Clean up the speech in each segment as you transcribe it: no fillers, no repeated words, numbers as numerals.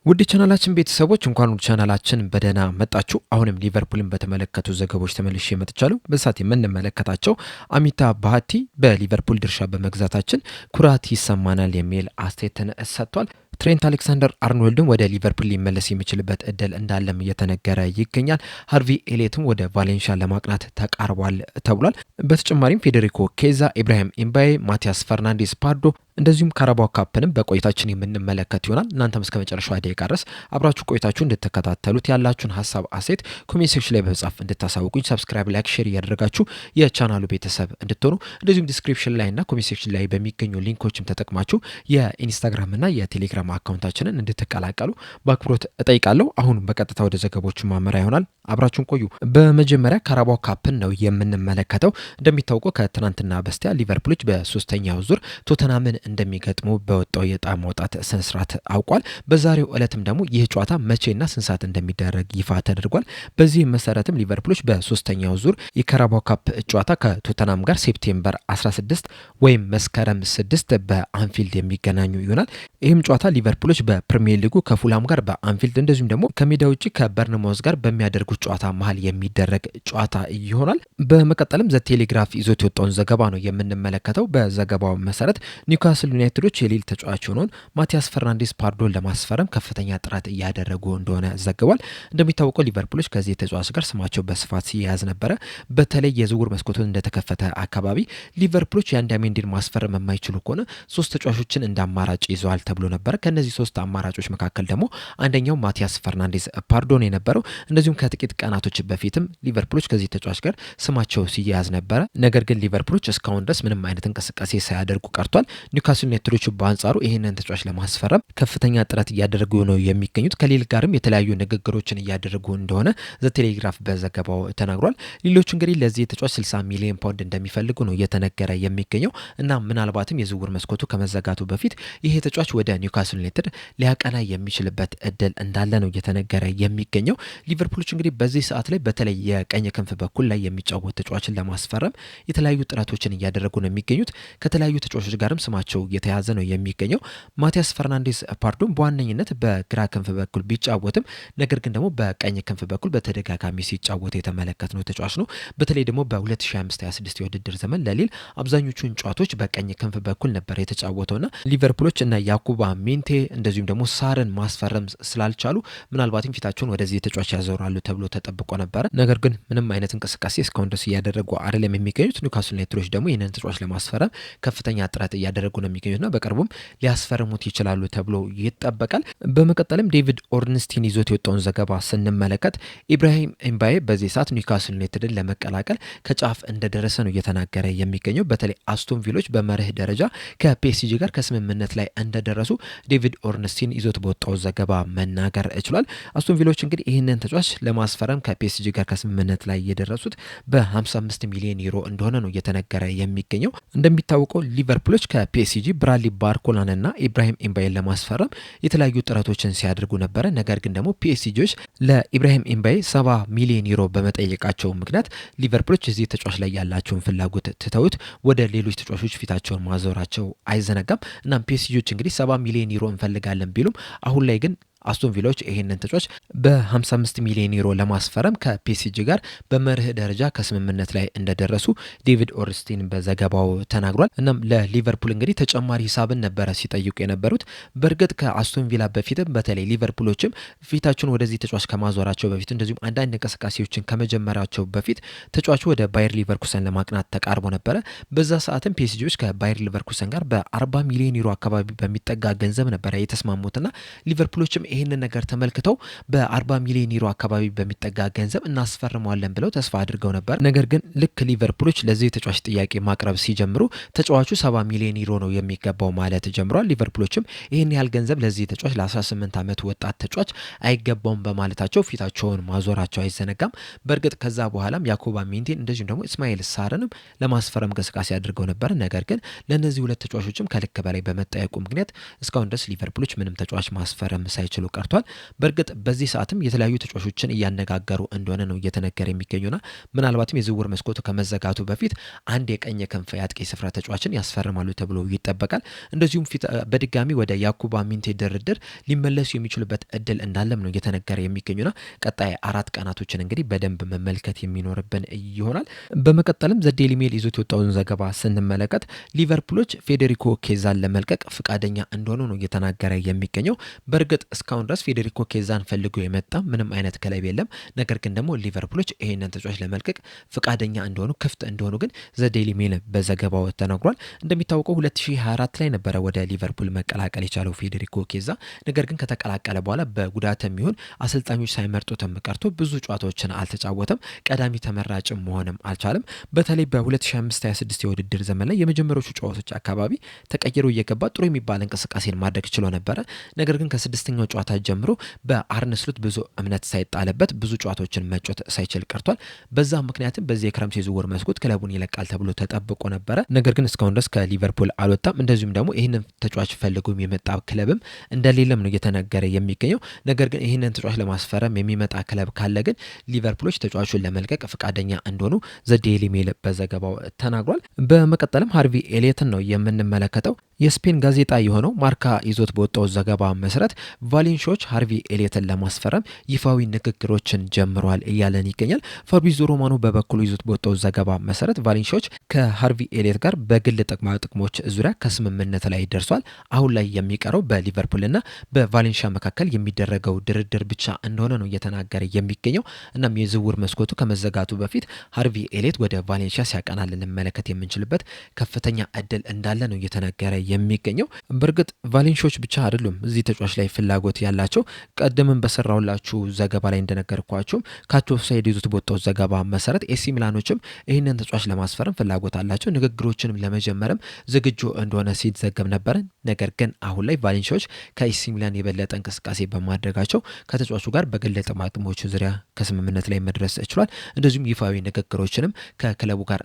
ውድ ቻናላችን ቤተሰቦች እንኳን ወደ ቻናላችን በደህና መጣችሁ። አሁንም ሊቨርፑልን በተመለከቱ ዘገባዎች ተመልሼ መጥቻለሁ። በሳት የምንመለከታቸው አሚታ ባሃቲ በሊቨርፑል ድርሻ በመግዛታችን ኩራት ይሰማናል የሚል አስተያየትን ሰጥቷል። ትሬንት አሌክሳንደር አርኖልድም ወደ ሊቨርፑል ሊመለስ የሚችልበት እድል እንዳለም እየተነገረ ይገኛል። ሃርቪ ኤሌትም ወደ ቫሌንሺያ ለማቅናት ተቃርቧል ተብሏል። በተጨማሪም ፌዴሪኮ ኬዛ፣ ኢብራሂም ኢምባዬ፣ ማቲያስ ፈርናንዴስ ፓርዶ እንደዚሁም ካራባኦ ካፕንም በቆይታችን የምንመለከት ይሆናል። እናንተም እስከ መጨረሻው ደቂቃ ድረስ አብራችሁ ቆይታችሁ እንድትከታተሉት ያላችሁን ሀሳብ አስተያየት ኮሜንት ሴክሽን ላይ በመጻፍ እንድታሳውቁኝ፣ ሰብስክራይብ፣ ላይክ፣ ሼር እያደረጋችሁ የቻናሉ ቤተሰብ እንድትሆኑ እንደዚሁም ዲስክሪፕሽን ላይ እና ኮሜንት ሴክሽን ላይ በሚገኙ ሊንኮችም ተጠቅማችሁ የኢንስታግራም እና የቴሌግራም አካውንታችንን እንድትቀላቀሉ በአክብሮት እጠይቃለሁ። አሁን በቀጥታ ወደ ዘገቦቹ ማመራ ይሆናል። አብራችሁን ቆዩ። በመጀመሪያ ካራባኦ ካፕን ነው የምንመለከተው። እንደሚታወቀው ከትናንትና በስቲያ ሊቨርፑሎች በሶስተኛው ዙር ቶተናምን እንደሚገጥሙ በወጣው የዕጣ ማውጣት ስነስርዓት አውቋል። በዛሬው ዕለትም ደግሞ ይህ ጨዋታ መቼና ስንት ሰዓት እንደሚደረግ ይፋ ተደርጓል። በዚህ መሰረትም ሊቨርፑሎች በሶስተኛው ዙር የካራባኦ ካፕ ጨዋታ ከቶተናም ጋር ሴፕቴምበር 16 ወይም መስከረም 6 በአንፊልድ የሚገናኙ ይሆናል። ይህም ጨዋታ ሊቨርፑሎች በፕሪሚየር ሊጉ ከፉላም ጋር በአንፊልድ እንደዚሁም ደግሞ ከሜዳ ውጭ ከበርንማውዝ ጋር በሚያደርጉት ጨዋታ መሀል የሚደረግ ጨዋታ ይሆናል። በመቀጠልም ዘ ቴሌግራፍ ይዞት የወጣውን ዘገባ ነው የምንመለከተው። በዘገባው መሰረት ኒውካስል ዩናይትዶች የሊል ተጫዋች የሆነውን ማቲያስ ፈርናንዴስ ፓርዶን ለማስፈረም ከፍተኛ ጥረት እያደረጉ እንደሆነ ዘግቧል። እንደሚታወቀው ሊቨርፑሎች ከዚህ ተጫዋች ጋር ስማቸው በስፋት ሲያያዝ ነበረ። በተለይ የዝውውር መስኮቱን እንደተከፈተ አካባቢ ሊቨርፑሎች የአንዳሜንዲን ማስፈረም የማይችሉ ከሆነ ሶስት ተጫዋቾችን እንደ አማራጭ ይዘዋል ተብሎ ነበረ። ከነዚህ ሶስት አማራጮች መካከል ደግሞ አንደኛው ማቲያስ ፈርናንዴስ ፓርዶን የነበረው። እንደዚሁም ከጥቂት ቀናቶች በፊትም ሊቨርፑሎች ከዚህ ተጫዋች ጋር ስማቸው ሲያያዝ ነበረ። ነገር ግን ሊቨርፑሎች እስካሁን ድረስ ምንም አይነት እንቅስቃሴ ሳያደርጉ ቀርቷል። ኒውካስል ዩናይትዶች በአንጻሩ ይህንን ተጫዋች ለማስፈረም ከፍተኛ ጥረት እያደረጉ ነው የሚገኙት። ከሊል ጋርም የተለያዩ ንግግሮችን እያደረጉ እንደሆነ ዘ ቴሌግራፍ በዘገባው ተናግሯል። ሌሎች እንግዲህ ለዚህ ተጫዋች 60 ሚሊዮን ፓውንድ እንደሚፈልጉ ነው እየተነገረ የሚገኘው እና ምናልባትም የዝውውር መስኮቱ ከመዘጋቱ በፊት ይሄ ተጫዋች ወደ ኒውካስል ዩናይትድ ሊያቀና የሚችልበት እድል እንዳለ ነው እየተነገረ የሚገኘው። ሊቨርፑሎች እንግዲህ በዚህ ሰዓት ላይ በተለይ የቀኝ ክንፍ በኩል ላይ የሚጫወት ተጫዋችን ለማስፈረም የተለያዩ ጥረቶችን እያደረጉ ነው የሚገኙት። ከተለያዩ ተጫዋቾች ጋርም ስማቸው እየተያዘ ነው የሚገኘው። ማቲያስ ፈርናንዴስ ፓርዶን በዋነኝነት በግራ ክንፍ በኩል ቢጫወትም ነገር ግን ደግሞ በቀኝ ክንፍ በኩል በተደጋጋሚ ሲጫወት የተመለከትነው ተጫዋች ነው። በተለይ ደግሞ በ2025/26 የውድድር ዘመን ለሊል አብዛኞቹን ጨዋታዎች በቀኝ ክንፍ በኩል ነበር የተጫወተውና ሊቨርፑሎች እና ያኩባ ሚንቴ እንደዚሁም ደግሞ ሳርን ማስፈረም ስላልቻሉ ምናልባትም ፊታቸውን ወደዚህ ተጫዋች ያዞራሉ ተብሎ ተጠብቆ ነበረ። ነገር ግን ምንም አይነት እንቅስቃሴ እስካሁን ድረስ እያደረጉ አይደለም የሚገኙት። ኒውካስል ዩናይትዶች ደግሞ ይህንን ተጫዋች ለማስፈረም ከፍተኛ ጥረት እያደረጉ ነው የሚገኙትና በቅርቡም ሊያስፈርሙት ይችላሉ ተብሎ ይጠበቃል። በመቀጠልም ዴቪድ ኦርንስቲን ይዞት የወጣውን ዘገባ ስንመለከት ኢብራሂም ኢምባዬ በዚህ ሰዓት ኒውካስል ዩናይትድን ለመቀላቀል ከጫፍ እንደደረሰ ነው እየተናገረ የሚገኘው። በተለይ አስቶን ቪሎች በመርህ ደረጃ ከፒኤስጂ ጋር ከስምምነት ላይ እንደደረሱ ዴቪድ ኦርንስቲን ይዞት በወጣው ዘገባ መናገር ችሏል። አስቶን ቪሎች እንግዲህ ይህንን ተጫዋች ለማስፈረም ከፒኤስጂ ጋር ከስምምነት ላይ የደረሱት በ55 ሚሊዮን ዩሮ እንደሆነ ነው እየተነገረ የሚገኘው። እንደሚታወቀው ሊቨርፑሎች ከፒኤስጂ ብራድሊ ባርኮላንና ኢብራሂም ኢምባዬን ለማስፈረም የተለያዩ ጥረቶችን ሲያደርጉ ነበረ። ነገር ግን ደግሞ ፒኤስጂዎች ለኢብራሂም ኢምባዬ 70 ሚሊዮን ዩሮ በመጠየቃቸው ምክንያት ሊቨርፑሎች እዚህ ተጫዋች ላይ ያላቸውን ፍላጎት ትተውት ወደ ሌሎች ተጫዋቾች ፊታቸውን ማዞራቸው አይዘነጋም። እናም ፒኤስጂዎች እንግዲህ 70 ሚሊዮን ዩሮ እንፈልጋለን ቢሉም አሁን ላይ ግን አስቶን ቪላዎች ይሄንን ተጫዋች በ55 ሚሊዮን ዩሮ ለማስፈረም ከፒኤስጂ ጋር በመርህ ደረጃ ከስምምነት ላይ እንደደረሱ ዴቪድ ኦርንስቲን በዘገባው ተናግሯል። እናም ለሊቨርፑል እንግዲህ ተጨማሪ ሂሳብን ነበረ ሲጠይቁ የነበሩት። በእርግጥ ከአስቶን ቪላ በፊትም በተለይ ሊቨርፑሎችም ፊታቸውን ወደዚህ ተጫዋች ከማዞራቸው በፊት እንደዚሁም አንዳንድ እንቅስቃሴዎችን ከመጀመራቸው በፊት ተጫዋቹ ወደ ባየር ሊቨርኩሰን ለማቅናት ተቃርቦ ነበረ። በዛ ሰዓትም ፒኤስጂዎች ከባየር ሊቨርኩሰን ጋር በ40 ሚሊዮን ዩሮ አካባቢ በሚጠጋ ገንዘብ ነበረ የተስማሙትና ሊቨርፑሎችም ይህንን ነገር ተመልክተው በ40 ሚሊዮን ዩሮ አካባቢ በሚጠጋ ገንዘብ እናስፈርመዋለን ብለው ተስፋ አድርገው ነበር። ነገር ግን ልክ ሊቨርፑሎች ለዚህ ተጫዋች ጥያቄ ማቅረብ ሲጀምሩ ተጫዋቹ 70 ሚሊዮን ዩሮ ነው የሚገባው ማለት ጀምሯል። ሊቨርፑሎችም ይህን ያህል ገንዘብ ለዚህ ተጫዋች ለ18 ዓመት ወጣት ተጫዋች አይገባውም በማለታቸው ፊታቸውን ማዞራቸው አይዘነጋም። በእርግጥ ከዛ በኋላም ያኮባ ሚንቴን እንደዚሁም ደግሞ እስማኤል ሳርንም ለማስፈረም እንቅስቃሴ አድርገው ነበር። ነገር ግን ለእነዚህ ሁለት ተጫዋቾችም ከልክ በላይ በመጠየቁ ምክንያት እስካሁን ድረስ ሊቨርፑሎች ምንም ተጫዋች ማስፈረም ሳይችሉ ሳይችሉ ቀርቷል። በእርግጥ በዚህ ሰዓትም የተለያዩ ተጫዋቾችን እያነጋገሩ እንደሆነ ነው እየተነገረ የሚገኙና ምናልባትም የዝውውር መስኮቱ ከመዘጋቱ በፊት አንድ የቀኝ ክንፍ የአጥቂ ስፍራ ተጫዋችን ያስፈርማሉ ተብሎ ይጠበቃል። እንደዚሁም በድጋሚ ወደ ያኩባ ሚንቴ ድርድር ሊመለሱ የሚችሉበት እድል እንዳለም ነው እየተነገረ የሚገኙና ቀጣይ 4 ቀናቶችን እንግዲህ በደንብ መመልከት የሚኖርብን ይሆናል። በመቀጠልም ዘዴሊ ሜል ይዞት የወጣውን ዘገባ ስንመለከት ሊቨርፑሎች ፌዴሪኮ ኬዛን ለመልቀቅ ፍቃደኛ እንደሆኑ ነው እየተናገረ የሚገኘው። በእርግጥ እስካሁን ድረስ ፌዴሪኮ ኬዛን ፈልጎ የመጣ ምንም አይነት ክለብ የለም። ነገር ግን ደግሞ ሊቨርፑሎች ይሄንን ተጫዋች ለመልቀቅ ፍቃደኛ እንደሆኑ ክፍት እንደሆኑ ግን ዘዴሊ ሜል በዘገባው ተነግሯል። እንደሚታወቀው 2024 ላይ ነበረ ወደ ሊቨርፑል መቀላቀል የቻለው ፌዴሪኮ ኬዛ። ነገር ግን ከተቀላቀለ በኋላ በጉዳትም ይሁን አሰልጣኞች ሳይመርጡትም ቀርቶ ብዙ ጨዋታዎችን አልተጫወተም። ቀዳሚ ተመራጭም መሆንም አልቻለም። በተለይ በ2025/26 የውድድር ዘመን ላይ የመጀመሪያዎቹ ጨዋታዎች አካባቢ ተቀይሮ እየገባ ጥሩ የሚባል እንቅስቃሴን ማድረግ ችሎ ነበረ። ነገር ግን ከ6ኛው ጨዋታ ጀምሮ በአርነ ስሎት ብዙ እምነት ሳይጣልበት ብዙ ጨዋታዎችን መጫወት ሳይችል ቀርቷል። በዛ ምክንያትም በዚህ የክረምት የዝውውር መስኮት ክለቡን ይለቃል ተብሎ ተጠብቆ ነበረ። ነገር ግን እስካሁን ድረስ ከሊቨርፑል አልወጣም። እንደዚሁም ደግሞ ይህንን ተጫዋች ፈልጎም የመጣ ክለብም እንደሌለም ነው እየተነገረ የሚገኘው። ነገር ግን ይህንን ተጫዋች ለማስፈረም የሚመጣ ክለብ ካለ ግን ሊቨርፑሎች ተጫዋቹን ለመልቀቅ ፈቃደኛ እንደሆኑ ዘዴሊ ሜል በዘገባው ተናግሯል። በመቀጠልም ሃርቪ ኤሊየትን ነው የምንመለከተው። የስፔን ጋዜጣ የሆነው ማርካ ይዞት በወጣው ዘገባ መሰረት ቫሌንሺያዎች ሃርቪ ኤሊየትን ለማስፈረም ይፋዊ ንግግሮችን ጀምረዋል እያለን ይገኛል። ፋብሪዞ ሮማኖ በበኩሉ ይዞት በወጣው ዘገባ መሰረት ቫሌንሺያዎች ከሃርቪ ኤሊየት ጋር በግል ጥቅማ ጥቅሞች ዙሪያ ከስምምነት ላይ ደርሷል። አሁን ላይ የሚቀረው በሊቨርፑልና በቫሌንሺያ መካከል የሚደረገው ድርድር ብቻ እንደሆነ ነው እየተናገረ የሚገኘው። እናም የዝውውር መስኮቱ ከመዘጋቱ በፊት ሃርቪ ኤሊየት ወደ ቫሌንሺያ ሲያቀና ልንመለከት የምንችልበት ከፍተኛ እድል እንዳለ ነው እየተነገረ የሚገኘው። በእርግጥ ቫሌንሺያዎች ብቻ አይደሉም እዚህ ተጫዋች ላይ ፍላጎት ያላቸው። ቀደምን በሰራውላችሁ ዘገባ ላይ እንደነገርኳችሁም ካች ኦፍሳይድ ይዞት በወጣው ዘገባ መሰረት ኤሲ ሚላኖችም ይህንን ተጫዋች ለማስፈረም ፍላጎት አላቸው። ንግግሮችንም ለመጀመርም ዝግጁ እንደሆነ ሲዘገብ ነበረ። ነገር ግን አሁን ላይ ቫሌንሺያዎች ከኤሲ ሚላን የበለጠ እንቅስቃሴ በማድረጋቸው ከተጫዋቹ ጋር በግል ጥቅሞች ዙሪያ ከስምምነት ላይ መድረስ ችሏል። እንደዚሁም ይፋዊ ንግግሮችንም ከክለቡ ጋር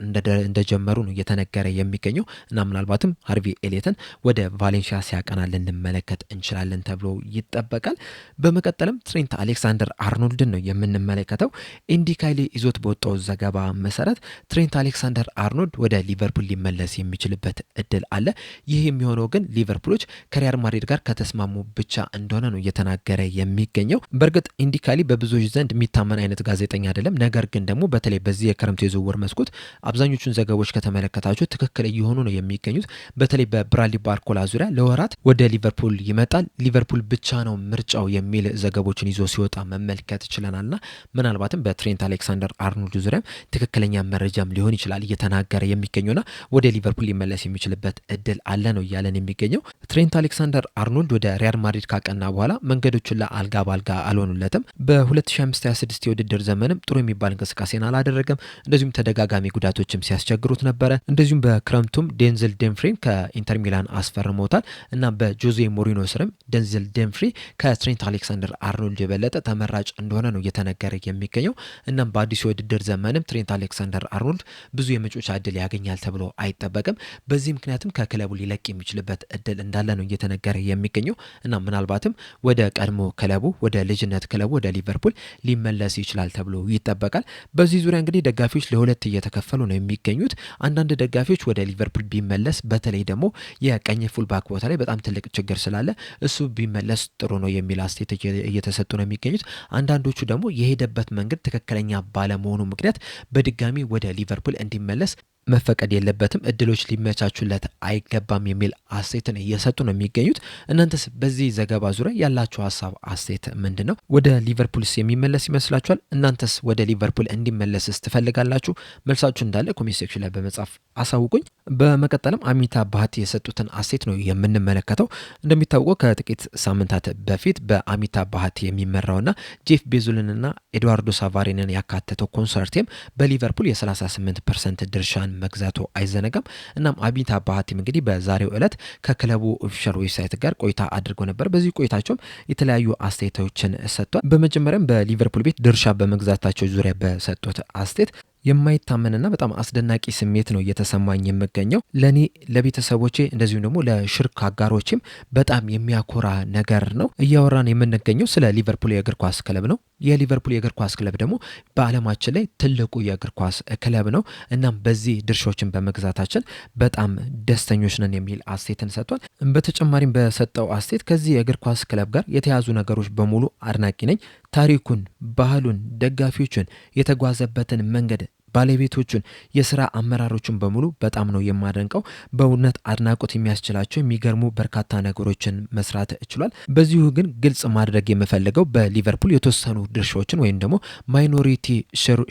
እንደጀመሩ ነው እየተነገረ የሚገኘው እና ምናልባትም ሃርቪ ኤሊየትን ወደ ቫሌንሺያ ሲያቀና ልንመለከት እንችላለን ተብሎ ይጠበቃል። በመቀጠልም ትሬንት አሌክሳንደር አርኖልድን ነው የምንመለከተው። ኢንዲካይሊ ይዞት በወጣው ዘገባ መሰረት ትሬንት አሌክሳንደር አርኖልድ ወደ ሊቨርፑል ሊመለስ የሚችልበት እድል አለ። ይህ የሚሆነው ግን ሊቨርፑሎች ከሪያል ማድሪድ ጋር ከተስማሙ ብቻ እንደሆነ ነው እየተናገረ የሚገኘው። በእርግጥ ኢንዲካይሊ በብዙዎች ዘንድ የሚታመን አይነት ጋዜጠኛ አይደለም። ነገር ግን ደግሞ በተለይ በዚህ የክረምት የዝውውር መስኮት አብዛኞቹን ዘገቦች ከተመለከታችሁ ትክክል እየሆኑ ነው የሚገኙት። በተለይ በብራድሊ ባርኮላ ዙሪያ ለወራት ወደ ሊቨርፑል ይመጣል፣ ሊቨርፑል ብቻ ነው ምርጫው የሚል ዘገቦችን ይዞ ሲወጣ መመልከት ችለናልና ምናልባትም በትሬንት አሌክሳንደር አርኖልድ ዙሪያም ትክክለኛ መረጃም ሊሆን ይችላል እየተናገረ የሚገኘውና ወደ ሊቨርፑል ሊመለስ የሚችልበት እድል አለ ነው እያለን የሚገኘው። ትሬንት አሌክሳንደር አርኖልድ ወደ ሪያል ማድሪድ ካቀና በኋላ መንገዶችን ለአልጋ ባልጋ አልሆኑለትም። በ2025/26 የውድድር ዘመንም ጥሩ የሚባል እንቅስቃሴን አላደረገም። እንደዚሁም ተደጋጋሚ ጉዳቶችም ሲያስቸግሩት ነበረ። እንደዚሁም በክረምቱም ዴንዝል ደምፍሪን ከኢንተር ሚላን አስፈርመውታል እና በጆዜ ሞሪኖ ስርም ዴንዝል ደምፍሪ ከትሬንት አሌክሳንደር አርኖልድ የበለጠ ተመራጭ እንደሆነ ነው እየተነገረ የሚገኘው። እናም በአዲሱ የውድድር ዘመንም ትሬንት አሌክሳንደር አርኖልድ ብዙ የመጮቻ እድል ያገኛል ተብሎ አይጠበቅም። በዚህ ምክንያትም ከክለቡ ሊለቅ የሚችልበት እድል እንዳለ ነው እየተነገረ የሚገኘው እና ምናልባትም ወደ ቀድሞ ክለቡ ወደ ልጅነት ክለቡ ወደ ሊቨርፑል ሊመለስ ይችላል ተብሎ ይጠበቃል። በዚህ ዙሪያ እንግዲህ ደጋፊዎች ለሁለት እየተከፈሉ ነው የሚገኙት። አንዳንድ ደጋፊዎች ወደ ሊቨርፑል ቢመለስ በተለይ ደግሞ የቀኝ ፉልባክ ቦታ ላይ በጣም ትልቅ ችግር ስላለ እሱ ቢመለስ ጥሩ ነው የሚል አስተያየት እየተሰጡ ነው የሚገኙት። አንዳንዶቹ ደግሞ የሄደበት መንገድ ትክክለኛ ባለመሆኑ ምክንያት በድጋሚ ወደ ሊቨርፑል እንዲመለስ መፈቀድ የለበትም፣ እድሎች ሊመቻቹለት አይገባም የሚል አስተያየትን እየሰጡ ነው የሚገኙት። እናንተስ በዚህ ዘገባ ዙሪያ ያላችሁ ሀሳብ አስተያየት ምንድን ነው? ወደ ሊቨርፑልስ የሚመለስ ይመስላችኋል? እናንተስ ወደ ሊቨርፑል እንዲመለስስ ትፈልጋላችሁ? መልሳችሁ እንዳለ ኮሜንት ሴክሽን ላይ በመጻፍ አሳውቁኝ። በመቀጠልም አሚታ ባህቲ የሰጡትን አስተያየት ነው የምንመለከተው። እንደሚታወቀው ከጥቂት ሳምንታት በፊት በአሚታ ባህቲ የሚመራውና ጄፍ ቤዞልንና ኤድዋርዶ ሳቫሪንን ያካተተው ኮንሰርቲየም በሊቨርፑል የ38% ድርሻን መግዛቱ አይዘነጋም። እናም አሚታ ባህቲም እንግዲህ በዛሬው ዕለት ከክለቡ ኦፊሻል ዌብሳይት ጋር ቆይታ አድርጎ ነበር። በዚህ ቆይታቸውም የተለያዩ አስተያየቶችን ሰጥቷል። በመጀመሪያም በሊቨርፑል ቤት ድርሻ በመግዛታቸው ዙሪያ በሰጡት አስተያየት የማይታመንና በጣም አስደናቂ ስሜት ነው እየተሰማኝ የምገኘው። ለኔ ለቤተሰቦቼ እንደዚሁም ደግሞ ለሽርክ አጋሮቼም በጣም የሚያኮራ ነገር ነው። እያወራን የምንገኘው ስለ ሊቨርፑል የእግር ኳስ ክለብ ነው። የሊቨርፑል የእግር ኳስ ክለብ ደግሞ በዓለማችን ላይ ትልቁ የእግር ኳስ ክለብ ነው። እናም በዚህ ድርሻዎችን በመግዛታችን በጣም ደስተኞች ነን የሚል አስተያየትን ሰጥቷል። በተጨማሪም በሰጠው አስተያየት ከዚህ የእግር ኳስ ክለብ ጋር የተያዙ ነገሮች በሙሉ አድናቂ ነኝ። ታሪኩን፣ ባህሉን፣ ደጋፊዎችን፣ የተጓዘበትን መንገድ፣ ባለቤቶቹን፣ የስራ አመራሮቹን በሙሉ በጣም ነው የማደንቀው። በእውነት አድናቆት የሚያስችላቸው የሚገርሙ በርካታ ነገሮችን መስራት ችሏል። በዚሁ ግን ግልጽ ማድረግ የምፈልገው በሊቨርፑል የተወሰኑ ድርሻዎችን ወይም ደግሞ ማይኖሪቲ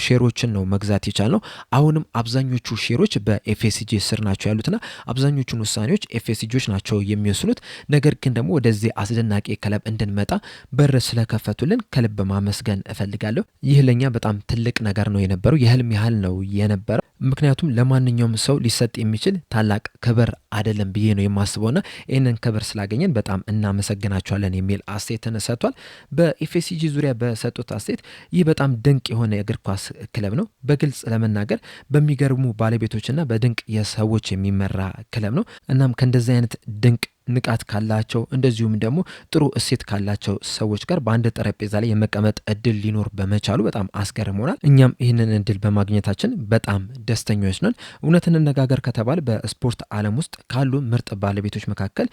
ሼሮችን ነው መግዛት የቻልነው። አሁንም አብዛኞቹ ሼሮች በኤፍኤስጂ ስር ናቸው ያሉትና አብዛኞቹን ውሳኔዎች ኤፍኤስጂዎች ናቸው የሚወስኑት። ነገር ግን ደግሞ ወደዚህ አስደናቂ ክለብ እንድንመጣ በር ስለከፈቱልን ከልብ ማመስገን እፈልጋለሁ። ይህ ለኛ በጣም ትልቅ ነገር ነው የነበረው የህልም ያህል ነው የነበረው። ምክንያቱም ለማንኛውም ሰው ሊሰጥ የሚችል ታላቅ ክብር አይደለም ብዬ ነው የማስበውና ይህንን ክብር ስላገኘን በጣም እናመሰግናቸዋለን የሚል አስተያየትን ሰጥቷል። በኤፍኤስጂ ዙሪያ በሰጡት አስተያየት ይህ በጣም ድንቅ የሆነ የእግር ኳስ ክለብ ነው። በግልጽ ለመናገር በሚገርሙ ባለቤቶችና በድንቅ የሰዎች የሚመራ ክለብ ነው። እናም ከእንደዚህ አይነት ድንቅ ንቃት ካላቸው እንደዚሁም ደግሞ ጥሩ እሴት ካላቸው ሰዎች ጋር በአንድ ጠረጴዛ ላይ የመቀመጥ እድል ሊኖር በመቻሉ በጣም አስገርሞናል። እኛም ይህንን እድል በማግኘታችን በጣም ደስተኞች ነን። እውነት እንነጋገር ከተባለ በስፖርት ዓለም ውስጥ ካሉ ምርጥ ባለቤቶች መካከል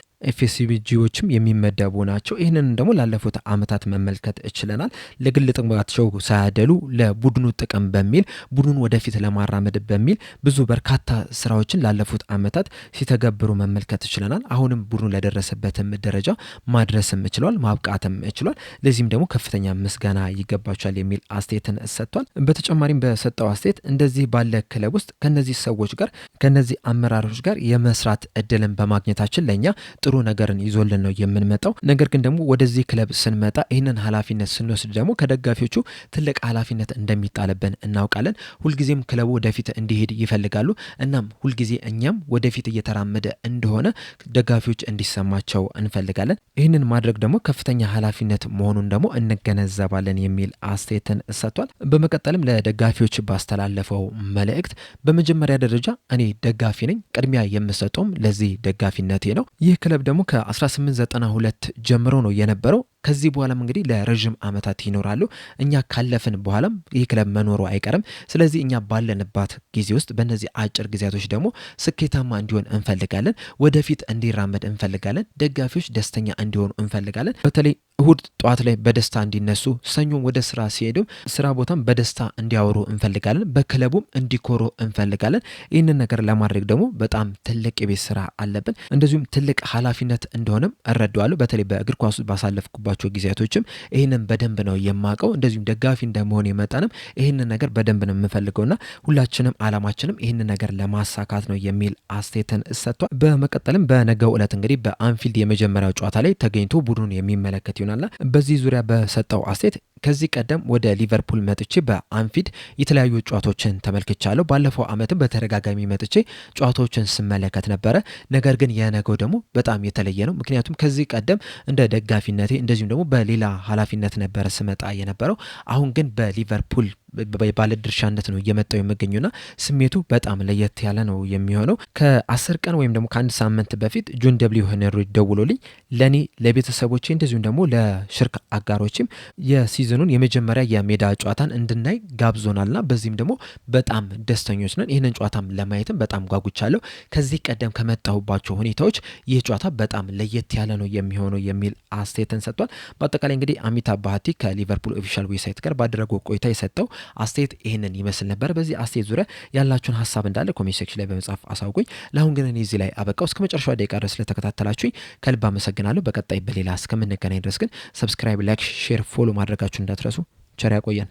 ኤፍኤስጂዎችም የሚመደቡ ናቸው። ይህንን ደግሞ ላለፉት ዓመታት መመልከት ችለናል። ለግል ጥቅማቸው ሳያደሉ ለቡድኑ ጥቅም በሚል ቡድኑን ወደፊት ለማራመድ በሚል ብዙ በርካታ ስራዎችን ላለፉት ዓመታት ሲተገብሩ መመልከት ችለናል። አሁንም ቡድኑ ለደረሰበትም ደረጃ ማድረስም ችሏል፣ ማብቃትም ችሏል። ለዚህም ደግሞ ከፍተኛ ምስጋና ይገባቸዋል የሚል አስተያየትን ሰጥቷል። በተጨማሪም በሰጠው አስተያየት እንደዚህ ባለ ክለብ ውስጥ ከነዚህ ሰዎች ጋር ከነዚህ አመራሮች ጋር የመስራት እድልን በማግኘታችን ለኛ ጥሩ ነገርን ይዞልን ነው የምንመጣው። ነገር ግን ደግሞ ወደዚህ ክለብ ስንመጣ ይህንን ኃላፊነት ስንወስድ ደግሞ ከደጋፊዎቹ ትልቅ ኃላፊነት እንደሚጣልብን እናውቃለን። ሁልጊዜም ክለቡ ወደፊት እንዲሄድ ይፈልጋሉ። እናም ሁልጊዜ እኛም ወደፊት እየተራመደ እንደሆነ ደጋፊዎች እንዲሰማቸው እንፈልጋለን። ይህንን ማድረግ ደግሞ ከፍተኛ ኃላፊነት መሆኑን ደግሞ እንገነዘባለን የሚል አስተያየትን ሰጥቷል። በመቀጠልም ለደጋፊዎች ባስተላለፈው መልእክት በመጀመሪያ ደረጃ እኔ ደጋፊ ነኝ፣ ቅድሚያ የምሰጠውም ለዚህ ደጋፊነቴ ነው። ይህ ክለብ ደግሞ ከ1892 ጀምሮ ነው የነበረው። ከዚህ በኋላም እንግዲህ ለረዥም ዓመታት ይኖራሉ። እኛ ካለፍን በኋላም ይህ ክለብ መኖሩ አይቀርም። ስለዚህ እኛ ባለንባት ጊዜ ውስጥ በእነዚህ አጭር ጊዜያቶች ደግሞ ስኬታማ እንዲሆን እንፈልጋለን። ወደፊት እንዲራመድ እንፈልጋለን። ደጋፊዎች ደስተኛ እንዲሆኑ እንፈልጋለን። በተለይ እሁድ ጠዋት ላይ በደስታ እንዲነሱ፣ ሰኞም ወደ ስራ ሲሄዱም ስራ ቦታም በደስታ እንዲያወሩ እንፈልጋለን። በክለቡም እንዲኮሩ እንፈልጋለን። ይህንን ነገር ለማድረግ ደግሞ በጣም ትልቅ የቤት ስራ አለብን። እንደዚሁም ትልቅ ኃላፊነት እንደሆነም እረዳዋለሁ። በተለይ በእግር ኳሱ ባሳለፍኩባቸው ጊዜያቶችም ይህንን በደንብ ነው የማውቀው። እንደዚሁም ደጋፊ እንደመሆን የመጣንም ይህንን ነገር በደንብ ነው የምፈልገውና ሁላችንም አላማችንም ይህንን ነገር ለማሳካት ነው የሚል አስተያየትን ሰጥቷል። በመቀጠልም በነገው ዕለት እንግዲህ በአንፊልድ የመጀመሪያው ጨዋታ ላይ ተገኝቶ ቡድኑን የሚመለከት ይሆናል። በዚህ ዙሪያ በሰጠው አስተያየት ከዚህ ቀደም ወደ ሊቨርፑል መጥቼ በአንፊልድ የተለያዩ ጨዋታዎችን ተመልክቻለሁ። ባለፈው ዓመትም በተደጋጋሚ መጥቼ ጨዋታዎችን ስመለከት ነበረ። ነገር ግን የነገው ደግሞ በጣም የተለየ ነው። ምክንያቱም ከዚህ ቀደም እንደ ደጋፊነቴ እንደዚሁም ደግሞ በሌላ ኃላፊነት ነበረ ስመጣ የነበረው። አሁን ግን በሊቨርፑል ባለድርሻነት ነው እየመጣው የሚገኙና ስሜቱ በጣም ለየት ያለ ነው የሚሆነው። ከ10 ቀን ወይም ደግሞ ከአንድ ሳምንት በፊት ጆን ደብሊው ሄነሪ ደውሎልኝ ለኔ ለቤተሰቦቼ እንደዚሁም ደግሞ ለሽርክ አጋሮችም የሲዝኑን የመጀመሪያ የሜዳ ጨዋታን እንድናይ ጋብዞናልና በዚህም ደግሞ በጣም ደስተኞች ነን። ይህንን ጨዋታም ለማየትም በጣም ጓጉቻለሁ። ከዚህ ቀደም ከመጣሁባቸው ሁኔታዎች ይህ ጨዋታ በጣም ለየት ያለ ነው የሚሆነው የሚል አስተያየትን ሰጥቷል። በአጠቃላይ እንግዲህ አሚታብ ባሃቲ ከሊቨርፑል ኦፊሻል ዌብሳይት ጋር ባደረገው ቆይታ የሰጠው አስተያየት ይህንን ይመስል ነበር። በዚህ አስተያየት ዙሪያ ያላችሁን ሀሳብ እንዳለ ኮሜንት ሴክሽን ላይ በመጻፍ አሳውቁኝ። ለአሁን ግን እኔ እዚህ ላይ አበቃው። እስከ መጨረሻው ደቂቃ ድረስ ስለተከታተላችሁኝ ከልብ አመሰግናለሁ። በቀጣይ በሌላ እስከምንገናኝ ድረስ ግን ሰብስክራይብ፣ ላይክ፣ ሼር፣ ፎሎ ማድረጋችሁን እንዳትረሱ። ቸር ያቆየን።